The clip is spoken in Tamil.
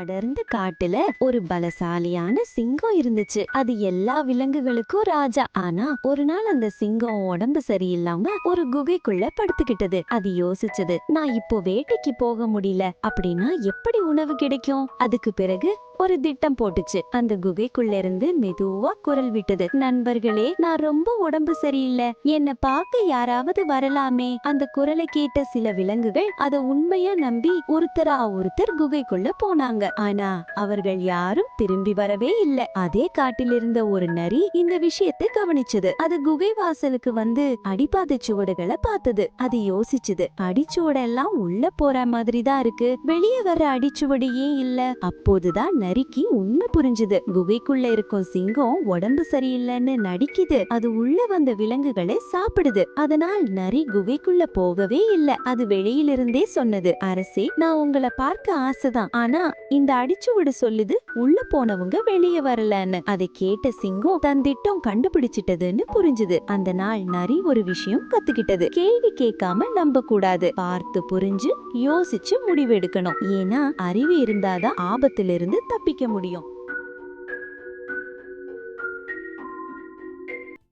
அடர்ந்த காட்டுல ஒரு பலசாலியான சிங்கம் இருந்துச்சு. அது எல்லா விலங்குகளுக்கும் ராஜா. ஆனா ஒரு நாள் அந்த சிங்கம் உடம்பு சரியில்லாம ஒரு குகைக்குள்ள படுத்துக்கிட்டது. அது யோசிச்சது, நான் இப்போ வேட்டைக்கு போக முடியல அப்படின்னா எப்படி உணவு கிடைக்கும்? அதுக்கு பிறகு ஒரு திட்டம் போட்டுச்சு. அந்த குகைக்குள்ள இருந்து மெதுவா குரல் விட்டது, நண்பர்களே, நான் ரொம்ப உடம்பு சரியில்லை, என்ன பார்க்க யாராவது வரலாமே. அந்த குரலை கேட்ட சில விலங்குகள் அதை உண்மையா நம்பி ஒருத்தர் குகைக்குள்ள போனாங்க. ஆனா அவர்கள் யாரும் திரும்பி வரவே இல்லை. அதே காட்டில் இருந்த ஒரு நரி இந்த விஷயத்தை கவனிச்சது. அது குகை வாசலுக்கு வந்து அடிப்பாதை சுவடுகளை பார்த்தது. அது யோசிச்சது, அடிச்சுவடெல்லாம் உள்ள போற மாதிரி தான் இருக்கு, வெளியே வர அடிச்சுவடு ஏன் இல்ல? அப்போதுதான் நரிக்கு உண்மை புரிஞ்சுது. குகைக்குள்ள இருக்கும் சிங்கம் உடம்பு சரியில்லைன்னு நடிக்குது, அது உள்ள வந்த விலங்குகளை சாப்பிடுது. அதனால் நரி குகைக்குள்ள போகவே இல்ல. அது வெளியிலிருந்தே சொன்னது, அரசே, நான் உங்களை பார்க்க ஆசைதான், ஆனா இந்த அடிச்சுவடு சொல்லுது உள்ள போனவங்க வெளியே வரலன்னு. அதை கேட்ட சிங்கம் தன் திட்டம் கண்டுபிடிச்சிட்டதுன்னு புரிஞ்சுது. அந்த நாள் நரி ஒரு விஷயம் கத்துக்கிட்டது, கேள்வி கேட்காம நம்ப கூடாது, பார்த்து புரிஞ்சு யோசிச்சு முடிவெடுக்கணும். ஏன்னா அறிவு இருந்தாதான் ஆபத்திலிருந்து தப்பிக்க முடியும்.